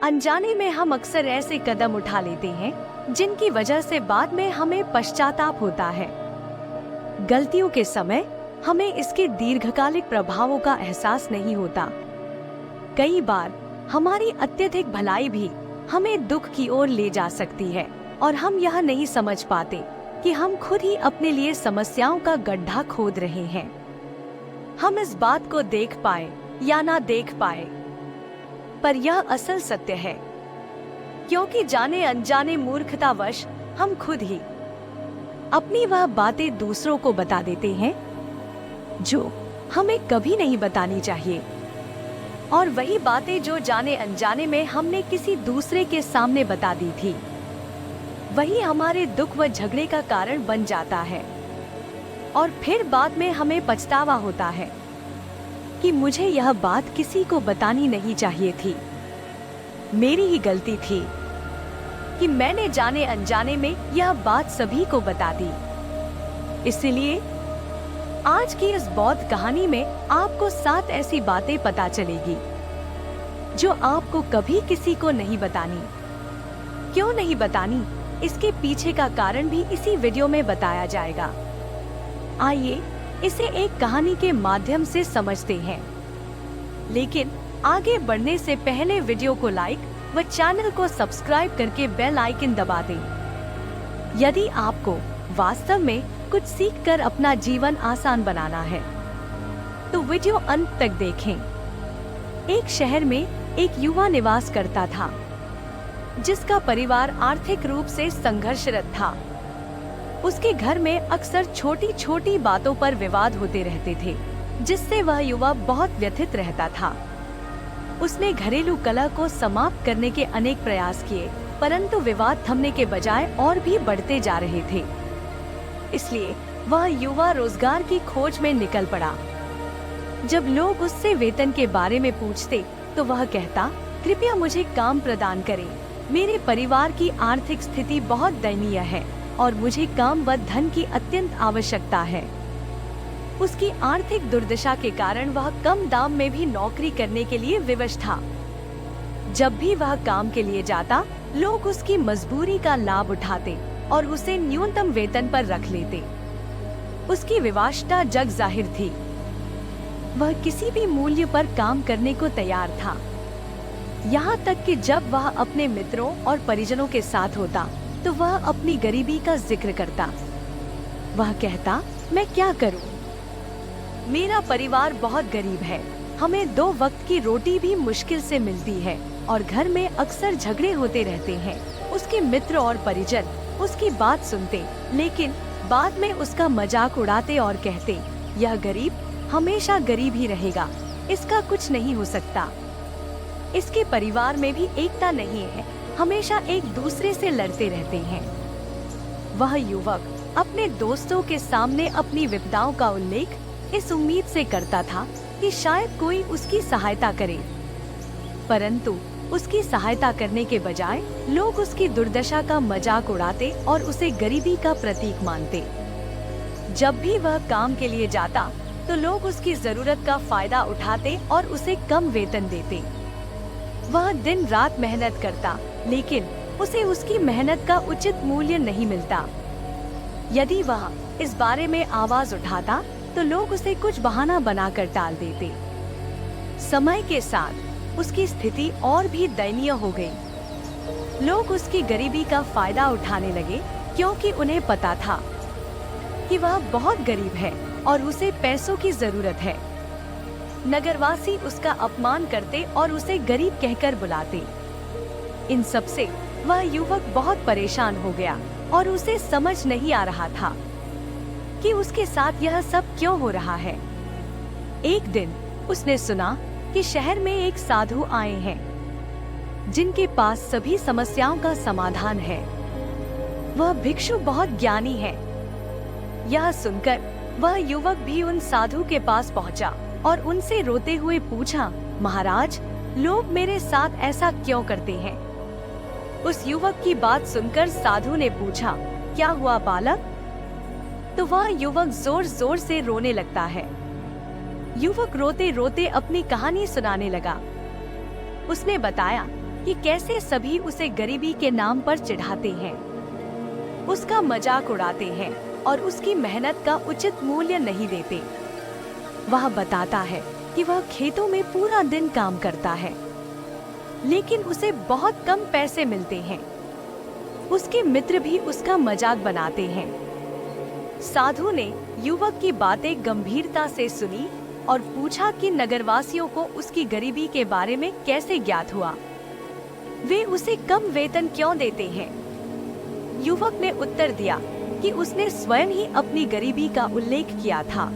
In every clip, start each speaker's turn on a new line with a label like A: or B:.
A: अनजाने में हम अक्सर ऐसे कदम उठा लेते हैं जिनकी वजह से बाद में हमें पश्चाताप होता है। गलतियों के समय हमें इसके दीर्घकालिक प्रभावों का एहसास नहीं होता। कई बार हमारी अत्यधिक भलाई भी हमें दुख की ओर ले जा सकती है और हम यह नहीं समझ पाते कि हम खुद ही अपने लिए समस्याओं का गड्ढा खोद रहे हैं। हम इस बात को देख पाए या ना देख पाए, पर यह असल सत्य है, क्योंकि जाने अनजाने मूर्खतावश हम खुद ही अपनी वह बातें दूसरों को बता देते हैं जो हमें कभी नहीं बतानी चाहिए, और वही बातें जो जाने अनजाने में हमने किसी दूसरे के सामने बता दी थी, वही हमारे दुख व झगड़े का कारण बन जाता है। और फिर बाद में हमें पछतावा होता है कि मुझे यह बात किसी को बतानी नहीं चाहिए थी। मेरी ही गलती थी कि मैंने जाने अनजाने में यह बात सभी को बता दी। इसलिए आज की इस बौद्ध कहानी में आपको 7 ऐसी बातें पता चलेगी जो आपको कभी किसी को नहीं बतानी। क्यों नहीं बतानी, इसके पीछे का कारण भी इसी वीडियो में बताया जाएगा। आइए इसे एक कहानी के माध्यम से समझते हैं। लेकिन आगे बढ़ने से पहले वीडियो को लाइक व चैनल को सब्सक्राइब करके बेल आइकन दबा दें। यदि आपको वास्तव में कुछ सीखकर अपना जीवन आसान बनाना है तो वीडियो अंत तक देखें। एक शहर में एक युवा निवास करता था जिसका परिवार आर्थिक रूप से संघर्षरत था। उसके घर में अक्सर छोटी छोटी बातों पर विवाद होते रहते थे, जिससे वह युवा बहुत व्यथित रहता था। उसने घरेलू कलह को समाप्त करने के अनेक प्रयास किए, परंतु विवाद थमने के बजाय और भी बढ़ते जा रहे थे। इसलिए वह युवा रोजगार की खोज में निकल पड़ा। जब लोग उससे वेतन के बारे में पूछते तो वह कहता, कृपया मुझे काम प्रदान करें। मेरे परिवार की आर्थिक स्थिति बहुत दयनीय है और मुझे काम व धन की अत्यंत आवश्यकता है। उसकी आर्थिक दुर्दशा के कारण वह कम दाम में भी नौकरी करने के लिए विवश था। जब भी वह काम के लिए जाता, लोग उसकी मजबूरी का लाभ उठाते और उसे न्यूनतम वेतन पर रख लेते। उसकी विवशता जग जाहिर थी। वह किसी भी मूल्य पर काम करने को तैयार था। यहाँ तक कि जब वह अपने मित्रों और परिजनों के साथ होता तो वह अपनी गरीबी का जिक्र करता। वह कहता, मैं क्या करूं? मेरा परिवार बहुत गरीब है। हमें 2 वक्त की रोटी भी मुश्किल से मिलती है और घर में अक्सर झगड़े होते रहते हैं। उसके मित्र और परिजन उसकी बात सुनते, लेकिन बाद में उसका मजाक उड़ाते और कहते, यह गरीब हमेशा गरीब ही रहेगा, इसका कुछ नहीं हो सकता। इसके परिवार में भी एकता नहीं है, हमेशा एक दूसरे से लड़ते रहते हैं। वह युवक अपने दोस्तों के सामने अपनी विपदाओं का उल्लेख इस उम्मीद से करता था कि शायद कोई उसकी सहायता करे, परंतु उसकी सहायता करने के बजाय लोग उसकी दुर्दशा का मजाक उड़ाते और उसे गरीबी का प्रतीक मानते। जब भी वह काम के लिए जाता तो लोग उसकी जरूरत का फायदा उठाते और उसे कम वेतन देते। वह दिन रात मेहनत करता, लेकिन उसे उसकी मेहनत का उचित मूल्य नहीं मिलता। यदि वह इस बारे में आवाज उठाता तो लोग उसे कुछ बहाना बनाकर टाल देते। समय के साथ उसकी स्थिति और भी दयनीय हो गई। लोग उसकी गरीबी का फायदा उठाने लगे, क्योंकि उन्हें पता था कि वह बहुत गरीब है और उसे पैसों की जरूरत है। नगरवासी उसका अपमान करते और उसे गरीब कहकर बुलाते। इन सब से वह युवक बहुत परेशान हो गया और उसे समझ नहीं आ रहा था कि उसके साथ यह सब क्यों हो रहा है। एक दिन उसने सुना कि शहर में एक साधु आए हैं जिनके पास सभी समस्याओं का समाधान है। वह भिक्षु बहुत ज्ञानी है। यह सुनकर वह युवक भी उन साधु के पास पहुंचा और उनसे रोते हुए पूछा, महाराज, लोग मेरे साथ ऐसा क्यों करते हैं? उस युवक की बात सुनकर साधु ने पूछा, क्या हुआ बालक? तो वह युवक जोर जोर से रोने लगता है। युवक रोते रोते अपनी कहानी सुनाने लगा। उसने बताया कि कैसे सभी उसे गरीबी के नाम पर चिढ़ाते हैं, उसका मजाक उड़ाते हैं और उसकी मेहनत का उचित मूल्य नहीं देते। वह बताता है कि वह खेतों में पूरा दिन काम करता है, लेकिन उसे बहुत कम पैसे मिलते हैं। उसके मित्र भी उसका मजाक बनाते हैं। साधु ने युवक की बातें गंभीरता से सुनी और पूछा कि नगरवासियों को उसकी गरीबी के बारे में कैसे ज्ञात हुआ, वे उसे कम वेतन क्यों देते हैं। युवक ने उत्तर दिया कि उसने स्वयं ही अपनी गरीबी का उल्लेख किया था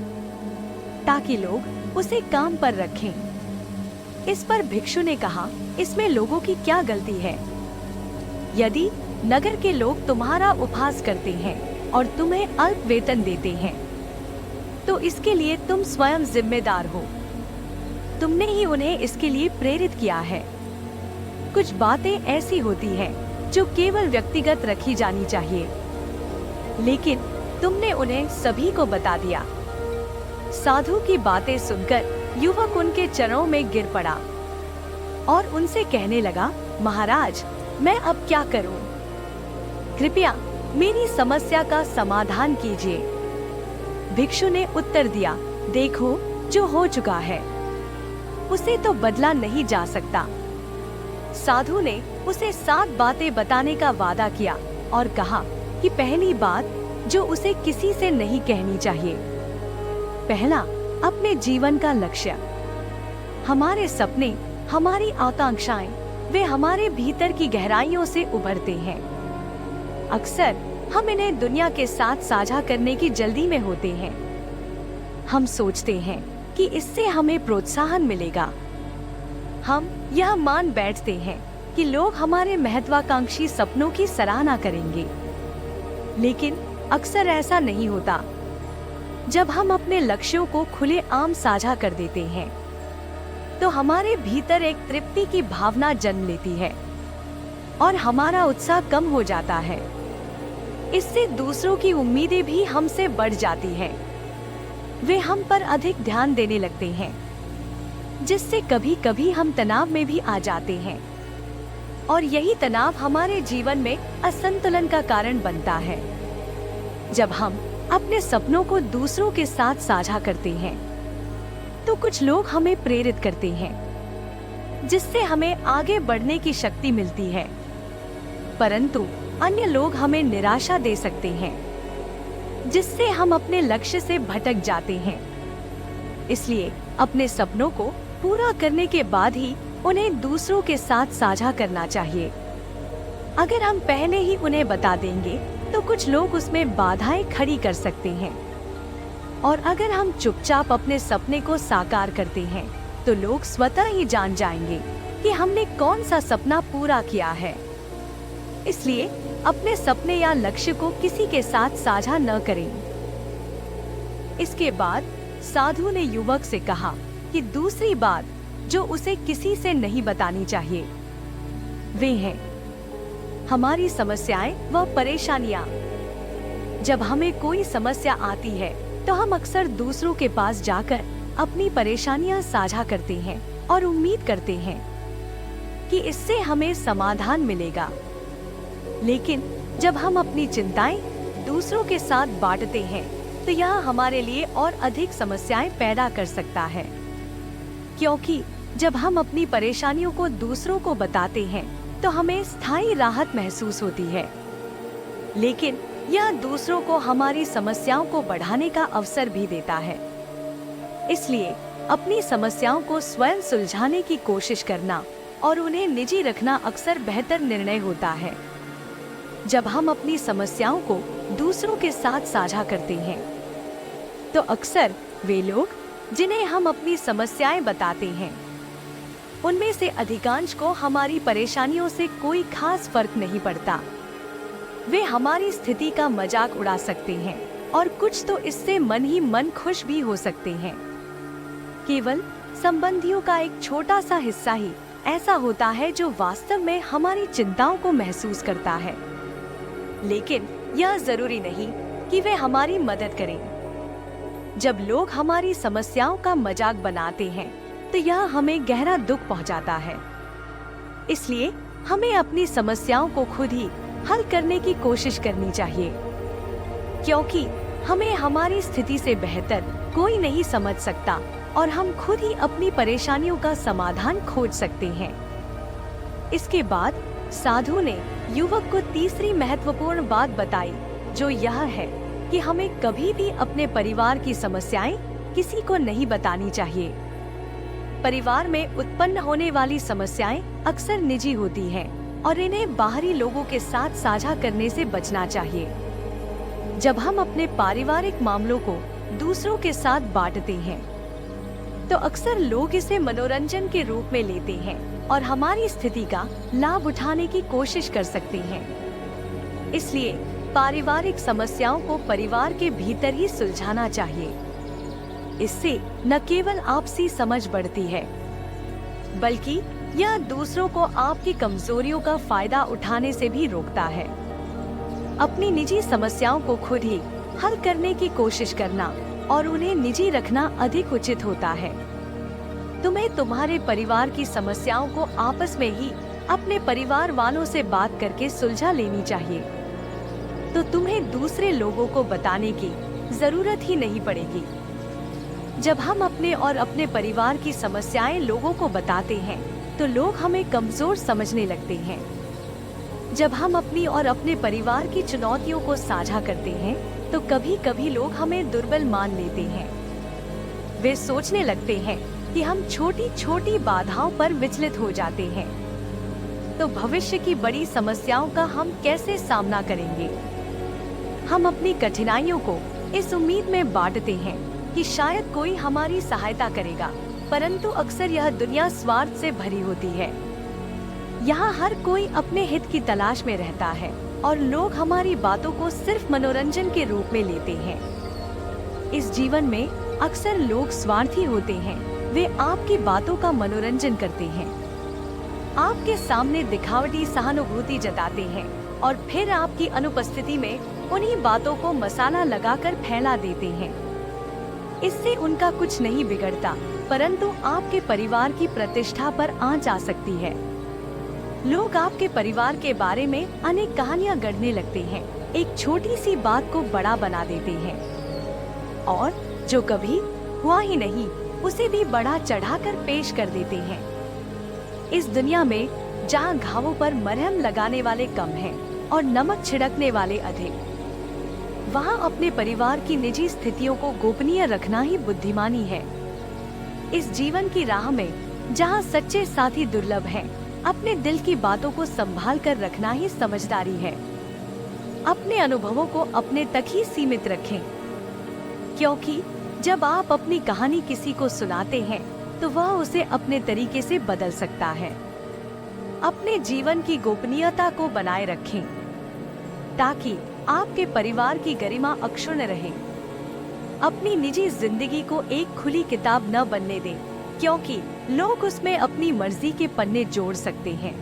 A: ताकि लोग उसे काम पर रखें। इस पर भिक्षु ने कहा, इसमें लोगों की क्या गलती है? यदि नगर के लोग तुम्हारा उपहास करते हैं और तुम्हें अल्प वेतन देते हैं, तो इसके लिए तुम स्वयं जिम्मेदार हो। तुमने ही उन्हें इसके लिए प्रेरित किया है। कुछ बातें ऐसी होती हैं जो केवल व्यक्तिगत रखी जानी चाहिए, लेकिन तुमने उन्हें सभी को बता दिया। साधु की बातें सुनकर युवक उनके चरणों में गिर पड़ा और उनसे कहने लगा, महाराज, मैं अब क्या करूं? कृपया मेरी समस्या का समाधान कीजिए। भिक्षु ने उत्तर दिया, देखो, जो हो चुका है उसे तो बदला नहीं जा सकता। साधु ने उसे 7 बातें बताने का वादा किया और कहा कि पहली बात जो उसे किसी से नहीं कहनी चाहिए। पहला, अपने जीवन का लक्ष्य। हमारे सपने, हमारी आकांक्षाएं, वे हमारे भीतर की गहराइयों से उभरते हैं। अक्सर हम इन्हें दुनिया के साथ साझा करने की जल्दी में होते हैं। हम सोचते हैं कि इससे हमें प्रोत्साहन मिलेगा। हम यह मान बैठते हैं कि लोग हमारे महत्वाकांक्षी सपनों की सराहना करेंगे, लेकिन अक्सर ऐसा नहीं होता। जब हम अपने लक्ष्यों को खुलेआम साझा कर देते हैं, तो हमारे भीतर एक तृप्ति की भावना जन्म लेती है और हमारा उत्साह कम हो जाता है। इससे दूसरों की उम्मीदें भी हमसे बढ़ जाती हैं। वे हम पर अधिक ध्यान देने लगते हैं, जिससे कभी कभी हम तनाव में भी आ जाते हैं और यही तनाव हमारे जीवन में असंतुलन का कारण बनता है। जब हम अपने सपनों को दूसरों के साथ साझा करते हैं, तो कुछ लोग हमें प्रेरित करते हैं, जिससे हमें आगे बढ़ने की शक्ति मिलती है, परंतु अन्य लोग हमें निराशा दे सकते हैं, जिससे हम अपने लक्ष्य से भटक जाते हैं। इसलिए अपने सपनों को पूरा करने के बाद ही उन्हें दूसरों के साथ साझा करना चाहिए। अगर हम पहले ही उन्हें बता देंगे, तो कुछ लोग उसमें बाधाएं खड़ी कर सकते हैं, और अगर हम चुपचाप अपने सपने को साकार करते हैं, तो लोग स्वतः ही जान जाएंगे कि हमने कौन सा सपना पूरा किया है। इसलिए अपने सपने या लक्ष्य को किसी के साथ साझा न करें। इसके बाद साधु ने युवक से कहा कि दूसरी बात जो उसे किसी से नहीं बतानी चाहिए, वे हैं हमारी समस्याएं व परेशानियां। जब हमें कोई समस्या आती है, तो हम अक्सर दूसरों के पास जाकर अपनी परेशानियां साझा करते हैं और उम्मीद करते हैं कि इससे हमें समाधान मिलेगा। लेकिन जब हम अपनी चिंताएं दूसरों के साथ बांटते हैं, तो यह हमारे लिए और अधिक समस्याएं पैदा कर सकता है, क्योंकि जब हम अपनी परेशानियों को दूसरों को बताते हैं, तो हमें स्थायी राहत महसूस होती है, लेकिन यह दूसरों को हमारी समस्याओं को बढ़ाने का अवसर भी देता है। इसलिए अपनी समस्याओं को स्वयं सुलझाने की कोशिश करना और उन्हें निजी रखना अक्सर बेहतर निर्णय होता है। जब हम अपनी समस्याओं को दूसरों के साथ साझा करते हैं, तो अक्सर वे लोग जिन्हें हम अपनी समस्याएं बताते हैं, उनमें से अधिकांश को हमारी परेशानियों से कोई खास फर्क नहीं पड़ता। वे हमारी स्थिति का मजाक उड़ा सकते हैं और कुछ तो इससे मन ही मन खुश भी हो सकते हैं। केवल संबंधियों का एक छोटा सा हिस्सा ही ऐसा होता है जो वास्तव में हमारी चिंताओं को महसूस करता है, लेकिन यह जरूरी नहीं कि वे हमारी मदद करें। जब लोग हमारी समस्याओं का मजाक बनाते हैं, तो यह हमें गहरा दुख पहुंचाता है। इसलिए हमें अपनी समस्याओं को खुद ही हल करने की कोशिश करनी चाहिए, क्योंकि हमें हमारी स्थिति से बेहतर कोई नहीं समझ सकता और हम खुद ही अपनी परेशानियों का समाधान खोज सकते हैं। इसके बाद साधु ने युवक को तीसरी महत्वपूर्ण बात बताई, जो यह है कि हमें कभी भी अपने परिवार की समस्याएं किसी को नहीं बतानी चाहिए। परिवार में उत्पन्न होने वाली समस्याएं अक्सर निजी होती हैं और इन्हें बाहरी लोगों के साथ साझा करने से बचना चाहिए। जब हम अपने पारिवारिक मामलों को दूसरों के साथ बांटते हैं, तो अक्सर लोग इसे मनोरंजन के रूप में लेते हैं और हमारी स्थिति का लाभ उठाने की कोशिश कर सकते हैं। इसलिए पारिवारिक समस्याओं को परिवार के भीतर ही सुलझाना चाहिए। इससे न केवल आपसी समझ बढ़ती है, बल्कि यह दूसरों को आपकी कमजोरियों का फायदा उठाने से भी रोकता है। अपनी निजी समस्याओं को खुद ही हल करने की कोशिश करना और उन्हें निजी रखना अधिक उचित होता है। तुम्हें तुम्हारे परिवार की समस्याओं को आपस में ही अपने परिवार वालों से बात करके सुलझा लेनी चाहिए, तो तुम्हें दूसरे लोगों को बताने की जरूरत ही नहीं पड़ेगी। जब हम अपने और अपने परिवार की समस्याएं लोगों को बताते हैं, तो लोग हमें कमजोर समझने लगते हैं। जब हम अपनी और अपने परिवार की चुनौतियों को साझा करते हैं, तो कभी कभी लोग हमें दुर्बल मान लेते हैं। वे सोचने लगते हैं कि हम छोटी छोटी बाधाओं पर विचलित हो जाते हैं, तो भविष्य की बड़ी समस्याओं का हम कैसे सामना करेंगे। हम अपनी कठिनाइयों को इस उम्मीद में बांटते हैं कि शायद कोई हमारी सहायता करेगा, परंतु अक्सर यह दुनिया स्वार्थ से भरी होती है। यहाँ हर कोई अपने हित की तलाश में रहता है और लोग हमारी बातों को सिर्फ मनोरंजन के रूप में लेते हैं। इस जीवन में अक्सर लोग स्वार्थी होते हैं। वे आपकी बातों का मनोरंजन करते हैं, आपके सामने दिखावटी सहानुभूति जताते हैं और फिर आपकी अनुपस्थिति में उन्हीं बातों को मसाला लगाकर फैला देते हैं। इससे उनका कुछ नहीं बिगड़ता, परंतु आपके परिवार की प्रतिष्ठा पर आंच आ सकती है। लोग आपके परिवार के बारे में अनेक कहानियां गढ़ने लगते हैं, एक छोटी सी बात को बड़ा बना देते हैं और जो कभी हुआ ही नहीं उसे भी बड़ा चढ़ाकर पेश कर देते हैं। इस दुनिया में जहां घावों पर मरहम लगाने वाले कम हैं और नमक छिड़कने वाले अधिक, वहां अपने परिवार की निजी स्थितियों को गोपनीय रखना ही बुद्धिमानी है। इस जीवन की राह में जहां सच्चे साथी दुर्लभ हैं, अपने दिल की बातों को संभाल कर रखना ही समझदारी है। अपने अनुभवों को अपने तक ही सीमित रखें, क्योंकि जब आप अपनी कहानी किसी को सुनाते हैं, तो वह उसे अपने तरीके से बदल सकता है। अपने जीवन की गोपनीयता को बनाए रखें, ताकि आपके परिवार की गरिमा अक्षुण्ण रहे। अपनी निजी जिंदगी को एक खुली किताब न बनने दें, क्योंकि लोग उसमें अपनी मर्जी के पन्ने जोड़ सकते हैं।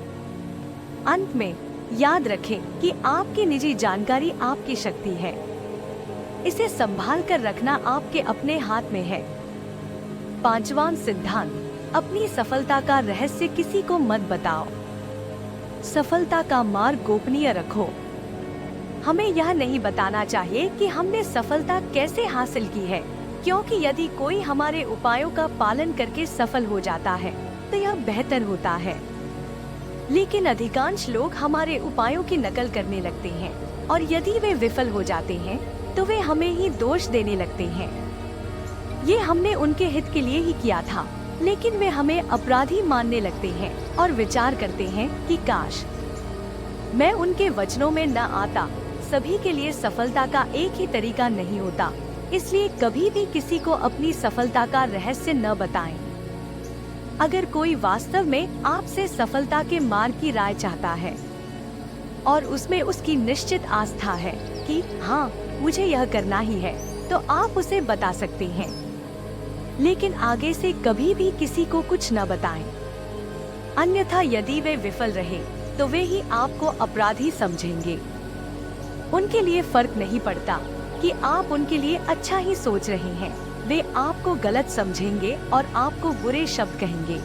A: अंत में याद रखें कि आपकी निजी जानकारी आपकी शक्ति है। इसे संभाल कर रखना आपके अपने हाथ में है। पांचवां सिद्धांत, अपनी सफलता का रहस्य किसी को मत बताओ। सफलता का मार्ग गोपनीय रखो। हमें यह नहीं बताना चाहिए कि हमने सफलता कैसे हासिल की है, क्योंकि यदि कोई हमारे उपायों का पालन करके सफल हो जाता है, तो यह बेहतर होता है। लेकिन अधिकांश लोग हमारे उपायों की नकल करने लगते हैं और यदि वे विफल हो जाते हैं, तो वे हमें ही दोष देने लगते हैं। ये हमने उनके हित के लिए ही किया था, लेकिन वे हमें अपराधी मानने लगते हैं और विचार करते हैं कि काश मैं उनके वचनों में न आता। सभी के लिए सफलता का एक ही तरीका नहीं होता, इसलिए कभी भी किसी को अपनी सफलता का रहस्य न बताएं। अगर कोई वास्तव में आपसे सफलता के मार्ग की राय चाहता है और उसमें उसकी निश्चित आस्था है कि हाँ मुझे यह करना ही है, तो आप उसे बता सकते हैं, लेकिन आगे से कभी भी किसी को कुछ न बताएं। अन्यथा यदि वे विफल रहे, तो वे ही आपको अपराधी समझेंगे। उनके लिए फर्क नहीं पड़ता कि आप उनके लिए अच्छा ही सोच रहे हैं, वे आपको गलत समझेंगे और आपको बुरे शब्द कहेंगे।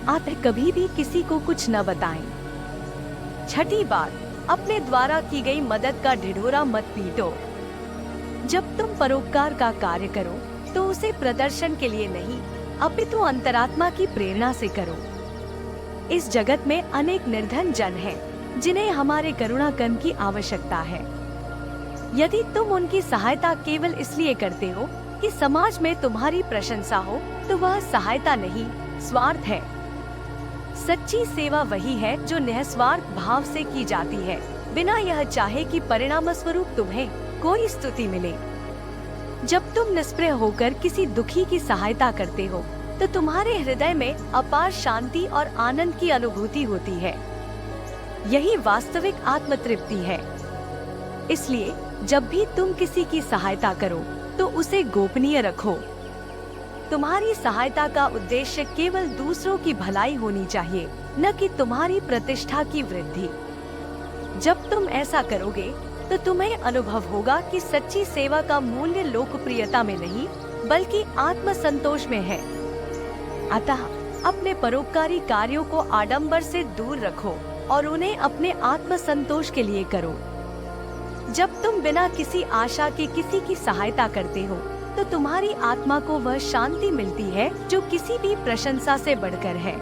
A: आप कभी भी किसी को कुछ न बताएं। छठी बात, अपने द्वारा की गई मदद का ढिढोरा मत पीटो। जब तुम परोपकार का कार्य करो तो उसे प्रदर्शन के लिए नहीं, अपितु अंतरात्मा की प्रेरणा से करो। इस जगत में अनेक निर्धन जन हैं, जिन्हें हमारे करुणा कर्म की आवश्यकता है। यदि तुम उनकी सहायता केवल इसलिए करते हो कि समाज में तुम्हारी प्रशंसा हो, तो वह सहायता नहीं, स्वार्थ है। सच्ची सेवा वही है जो निस्वार्थ भाव से की जाती है, बिना यह चाहे कि परिणाम स्वरूप तुम्हें कोई स्तुति मिले। जब तुम निष्प्रय होकर किसी दुखी की सहायता करते हो, तो तुम्हारे हृदय में अपार शांति और आनंद की अनुभूति होती है। यही वास्तविक आत्मतृप्ति है। इसलिए जब भी तुम किसी की सहायता करो तो उसे गोपनीय रखो। तुम्हारी सहायता का उद्देश्य केवल दूसरों की भलाई होनी चाहिए, न कि तुम्हारी प्रतिष्ठा की वृद्धि। जब तुम ऐसा करोगे तो तुम्हें अनुभव होगा कि सच्ची सेवा का मूल्य लोकप्रियता में नहीं, बल्कि आत्मसंतोष में है। अतः अपने परोपकारी कार्यों को आडंबर से दूर रखो और उन्हें अपने आत्मसंतोष के लिए करो। जब तुम बिना किसी आशा के किसी की सहायता करते हो, तो तुम्हारी आत्मा को वह शांति मिलती है जो किसी भी प्रशंसा से बढ़कर है।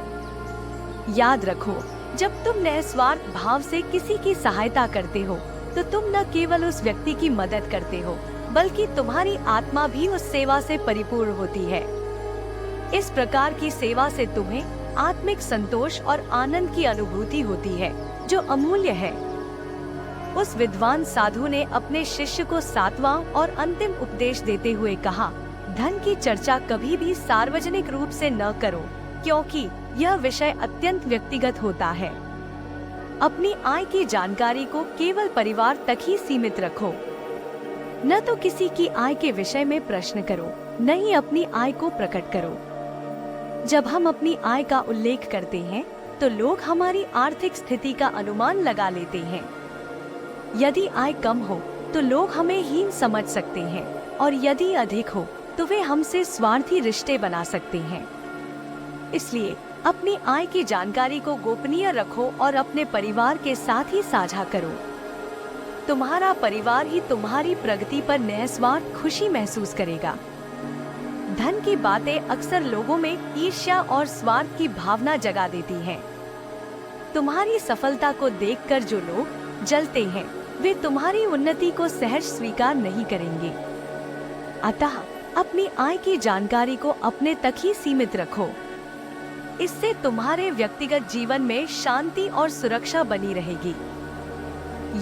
A: याद रखो, जब तुम निस्वार्थ भाव से किसी की सहायता करते हो, तो तुम न केवल उस व्यक्ति की मदद करते हो, बल्कि तुम्हारी आत्मा भी उस सेवा से परिपूर्ण होती है। इस प्रकार की सेवा से तुम्हें आत्मिक संतोष और आनंद की अनुभूति होती है, जो अमूल्य है। उस विद्वान साधु ने अपने शिष्य को 7वां और अंतिम उपदेश देते हुए कहा, धन की चर्चा कभी भी सार्वजनिक रूप से न करो, क्योंकि यह विषय अत्यंत व्यक्तिगत होता है। अपनी आय की जानकारी को केवल परिवार तक ही सीमित रखो। न तो किसी की आय के विषय में प्रश्न करो, न ही अपनी आय को प्रकट करो। जब हम अपनी आय का उल्लेख करते हैं, तो लोग हमारी आर्थिक स्थिति का अनुमान लगा लेते हैं। यदि आय कम हो तो लोग हमें हीन समझ सकते हैं, और यदि अधिक हो तो वे हमसे स्वार्थी रिश्ते बना सकते हैं। इसलिए अपनी आय की जानकारी को गोपनीय रखो और अपने परिवार के साथ ही साझा करो। तुम्हारा परिवार ही तुम्हारी प्रगति पर निस्वार्थ खुशी महसूस करेगा। धन की बातें अक्सर लोगों में ईर्ष्या और स्वार्थ की भावना जगा देती हैं। तुम्हारी सफलता को देखकर जो लोग जलते हैं, वे तुम्हारी उन्नति को सहज स्वीकार नहीं करेंगे। अतः अपनी आय की जानकारी को अपने तक ही सीमित रखो। इससे तुम्हारे व्यक्तिगत जीवन में शांति और सुरक्षा बनी रहेगी।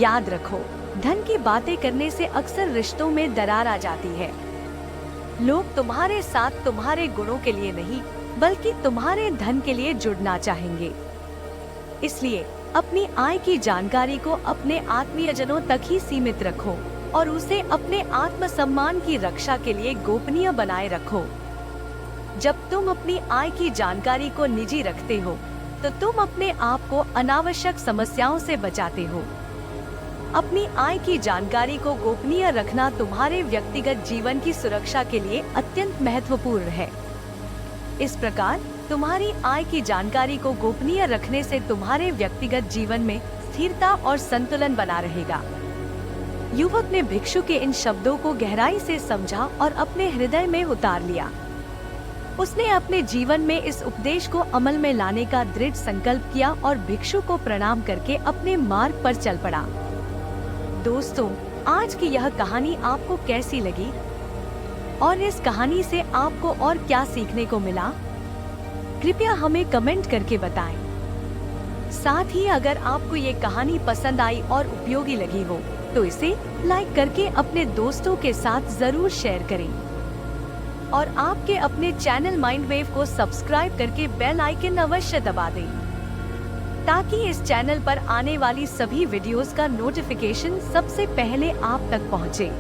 A: याद रखो, धन की बातें करने से अक्सर रिश्तों में दरार आ जाती है। लोग तुम्हारे साथ तुम्हारे गुणों के लिए नहीं, बल्कि तुम्हारे धन के लिए जुड़ना चाहेंगे। इसलिए अपनी आय की जानकारी को अपने आत्मीयजनों तक ही सीमित रखो और उसे अपने आत्मसम्मान की रक्षा के लिए गोपनीय बनाए रखो। जब तुम अपनी आय की जानकारी को निजी रखते हो, तो तुम अपने आप को अनावश्यक समस्याओं से बचाते हो। अपनी आय की जानकारी को गोपनीय रखना तुम्हारे व्यक्तिगत जीवन की सुरक्षा के लिए अत्यंत महत्वपूर्ण है। इस प्रकार तुम्हारी आय की जानकारी को गोपनीय रखने से तुम्हारे व्यक्तिगत जीवन में स्थिरता और संतुलन बना रहेगा। युवक ने भिक्षु के इन शब्दों को गहराई से समझा और अपने हृदय में उतार लिया। उसने अपने जीवन में इस उपदेश को अमल में लाने का दृढ़ संकल्प किया और भिक्षु को प्रणाम करके अपने मार्ग पर चल पड़ा। दोस्तों, आज की यह कहानी आपको कैसी लगी और इस कहानी से आपको और क्या सीखने को मिला? कृपया हमें कमेंट करके बताएं। साथ ही अगर आपको ये कहानी पसंद आई और उपयोगी लगी हो, तो इसे लाइक करके अपने दोस्तों के साथ जरूर शेयर करें और आपके अपने चैनल माइंडवेव को सब्सक्राइब करके बेल आइकन अवश्य दबा दें, ताकि इस चैनल पर आने वाली सभी वीडियोस का नोटिफिकेशन सबसे पहले आप तक पहुंचे।